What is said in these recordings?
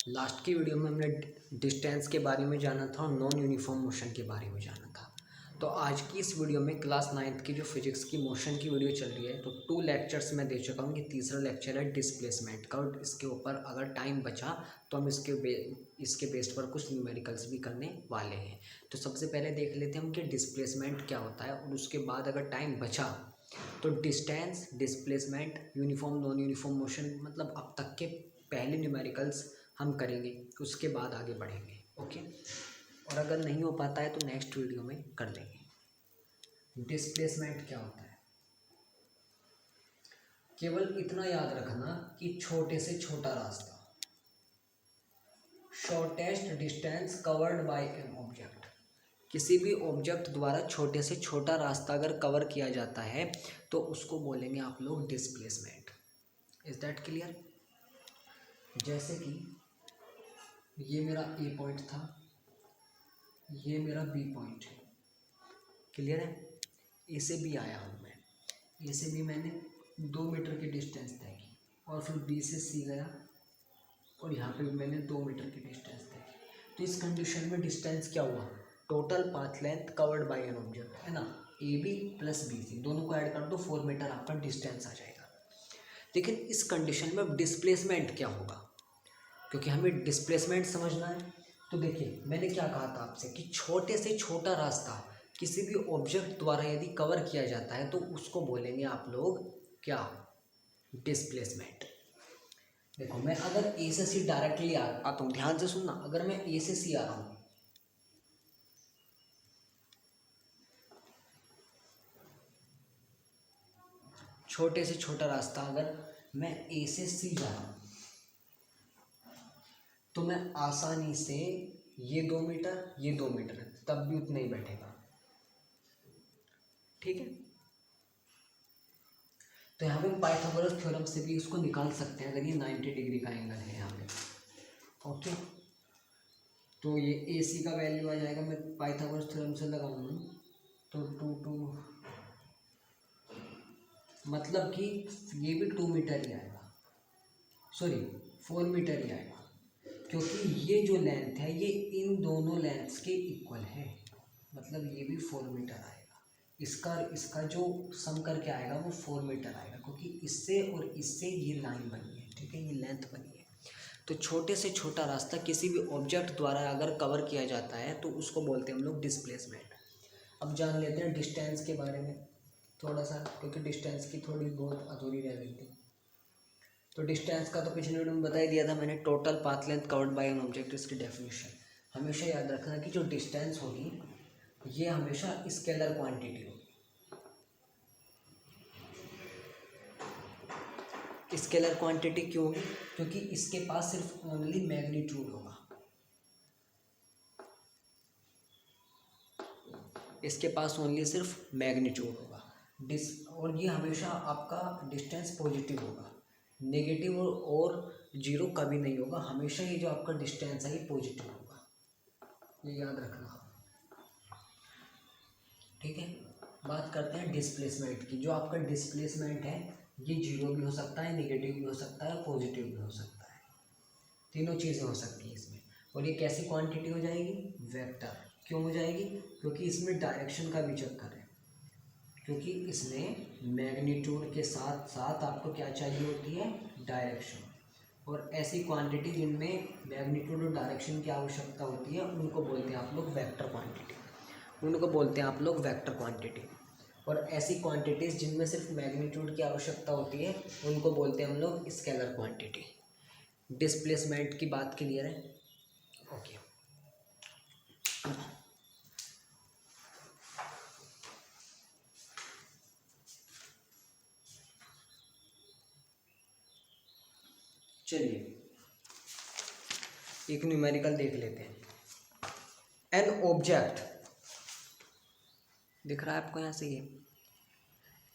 Last की video में हमने डिस्टेंस के बारे में जाना था और नॉन यूनिफॉर्म मोशन के बारे में जाना था। तो आज की इस वीडियो में क्लास 9th की जो फिजिक्स की मोशन की वीडियो चल रही है, तो 2 लेक्चर्स मैं दे चुका हूँ। ये तीसरा लेक्चर है डिस्प्लेसमेंट का, और इसके ऊपर अगर टाइम बचा तो हम इसके बेस्ड पर कुछ न्यूमेरिकल्स भी करने वाले हैं। तो सबसे पहले देख लेते हैं हम कि डिस्प्लेसमेंट क्या होता है, और उसके बाद अगर टाइम बचा तो distance, displacement, uniform, non uniform motion, मतलब अब तक के पहले न्यूमेरिकल्स हम करेंगे, उसके बाद आगे बढ़ेंगे। ओके, और अगर नहीं हो पाता है तो नेक्स्ट वीडियो में कर लेंगे। डिस्प्लेसमेंट क्या होता है, केवल इतना याद रखना कि छोटे से छोटा रास्ता, shortest distance covered by an object, किसी भी ऑब्जेक्ट द्वारा छोटे से छोटा रास्ता अगर कवर किया जाता है तो उसको बोलेंगे आप लोग डिस्प्लेसमेंट। Is that clear? जैसे कि ये मेरा ए पॉइंट था, ये मेरा बी पॉइंट है, क्लियर है? ए से बी आया हूँ मैं, ए से बी मैंने 2 मीटर की डिस्टेंस तय की, और फिर बी से सी गया, और यहाँ पे भी मैंने 2 मीटर की डिस्टेंस तय की। तो इस कंडीशन में डिस्टेंस क्या हुआ? Total path length covered by an object, है ना? A B plus B C दोनों को ऐड कर दो, 4 मीटर आपका डिस्टेंस आ जाएगा। लेकिन इस कंडीशन में डिस्प्लेसमेंट क्या होगा, क्योंकि हमें डिस्प्लेसमेंट समझना है। तो देखिए, मैंने क्या कहा था आपसे कि छोटे से छोटा रास्ता किसी भी ऑब्जेक्ट द्वारा यदि कवर किया जाता है तो उसको बोलेंगे आप लोग क्या? डिस्प्लेसमेंट। देखो, मैं अगर ए से सी डायरेक्टली आता हूँ, ध्यान से सुनना, अगर मैं ए से सी आ रहा हूँ, छोटे से छोटा रास्ता अगर मैं ए से सी जा रहा हूँ, तो मैं आसानी से ये 2 मीटर, ये 2 मीटर, तब भी उतना ही बैठेगा, ठीक है? तो यहाँ पे पाइथागोरस थ्योरम से भी इसको निकाल सकते हैं, अगर ये 90 डिग्री का एंगल है यहाँ पे। ओके, तो ये ए सी का वैल्यू आ जाएगा, मैं पाइथागोरस थ्योरम से लगाऊंगा तो 2 मतलब कि ये भी 2 मीटर ही आएगा, सॉरी 4 मीटर ही आएगा, क्योंकि ये जो लेंथ है ये इन दोनों लेंथ्स के इक्वल है, मतलब ये भी 4 मीटर आएगा। इसका इसका जो सम करके आएगा वो 4 मीटर आएगा, क्योंकि इससे और इससे ये लाइन बनी है, ठीक है, ये लेंथ बनी है। तो छोटे से छोटा रास्ता किसी भी ऑब्जेक्ट द्वारा अगर कवर किया जाता है तो उसको बोलते हैं हम लोग डिस्प्लेसमेंट। अब जान लेते हैं डिस्टेंस के बारे में थोड़ा सा, क्योंकि डिस्टेंस की थोड़ी बहुत अधूरी रह गई थी। तो डिस्टेंस का तो पिछले वीडियो में बता ही दिया था मैंने, total path length covered by an object, इसकी डेफिनेशन। हमेशा याद रखना कि जो डिस्टेंस होगी ये हमेशा स्केलर क्वांटिटी होगी। स्केलर क्वांटिटी क्यों होगी? क्योंकि इसके पास सिर्फ ओनली मैग्नीट्यूड होगा, इसके पास ओनली सिर्फ मैग्नीट्यूड होगा। और ये हमेशा आपका डिस्टेंस पॉजिटिव होगा, नेगेटिव और जीरो कभी नहीं होगा, हमेशा ये जो आपका डिस्टेंस है ये पॉजिटिव होगा, ये याद रखना, ठीक है? बात करते हैं डिस्प्लेसमेंट की। जो आपका डिस्प्लेसमेंट है ये जीरो भी हो सकता है, नेगेटिव भी हो सकता है, पॉजिटिव भी हो सकता है, तीनों चीज़ें हो सकती हैं इसमें। और ये कैसी क्वांटिटी हो जाएगी? वेक्टर। क्यों हो जाएगी? क्योंकि इसमें डायरेक्शन का भी चक्कर है, क्योंकि इसमें मैग्नीट्यूड के साथ साथ आपको क्या चाहिए होती है? डायरेक्शन। और ऐसी क्वांटिटी जिनमें मैग्नीट्यूड और डायरेक्शन की आवश्यकता होती है उनको बोलते हैं आप लोग वेक्टर क्वांटिटी, उनको बोलते हैं आप लोग वेक्टर क्वांटिटी। और ऐसी क्वांटिटीज़ जिनमें सिर्फ मैग्नीट्यूड की आवश्यकता होती है उनको बोलते हैं हम लोग स्केलर क्वांटिटी। डिस्प्लेसमेंट की बात क्लियर है? ओके, चलिए एक न्यूमेरिकल देख लेते हैं। एन ऑब्जेक्ट, दिख रहा है आपको यहाँ से? ये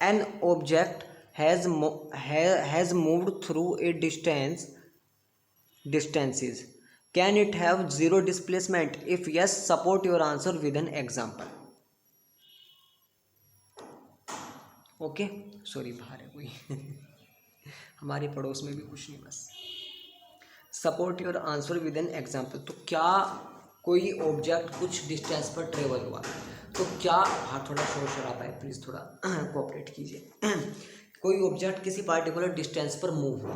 an object has moved through a distances, can it have zero displacement? If yes, support your answer with an example. Okay, sorry बाहर है कोई हमारे पड़ोस में भी कुछ नहीं, बस support your answer with an example. तो क्या कोई ऑब्जेक्ट कुछ डिस्टेंस पर ट्रेवल हुआ, तो क्या, हाँ थोड़ा शोर शराबा है, प्लीज़ थोड़ा कोऑपरेट कीजिए। कोई ऑब्जेक्ट किसी पार्टिकुलर डिस्टेंस पर मूव हुआ,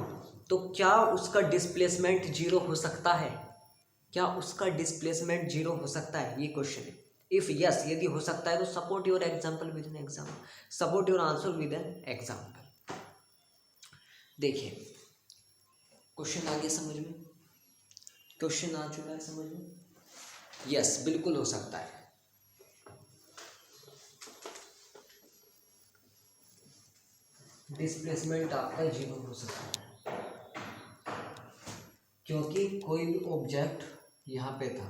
तो क्या उसका डिस्प्लेसमेंट जीरो हो सकता है? क्या उसका डिस्प्लेसमेंट जीरो हो सकता है, ये क्वेश्चन है। इफ यस, यदि हो सकता है तो support your example with an example, support your answer with an example. देखिए क्वेश्चन आ गया समझ में, क्वेश्चन आ चुका है समझ में। यस बिल्कुल हो सकता है। डिस्प्लेसमेंट आपका जीरो हो सकता है क्योंकि कोई भी ऑब्जेक्ट यहाँ पे था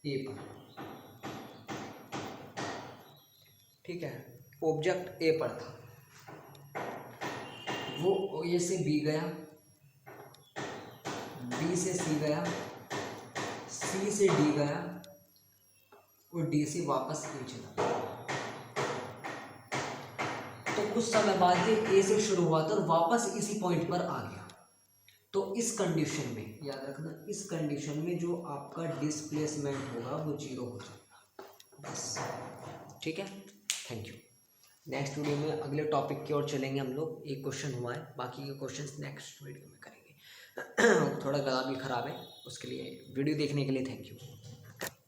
ए पर, ठीक है, ऑब्जेक्ट ए पर था, वो ए से बी गया, बी से सी गया, सी से डी गया और डी से वापस ए चला। तो कुछ समय बाद ये ए से शुरू हुआ था और वापस इसी पॉइंट पर आ गया। तो इस कंडीशन में याद रखना, इस कंडीशन में जो आपका डिस्प्लेसमेंट होगा वो जीरो हो जाएगा बस, ठीक है। Thank you. नेक्स्ट वीडियो में अगले टॉपिक की ओर चलेंगे हम लोग। एक क्वेश्चन हुआ है, बाकी के क्वेश्चंस नेक्स्ट वीडियो में करेंगे। थोड़ा गला भी खराब है, उसके लिए वीडियो देखने के लिए थैंक यू।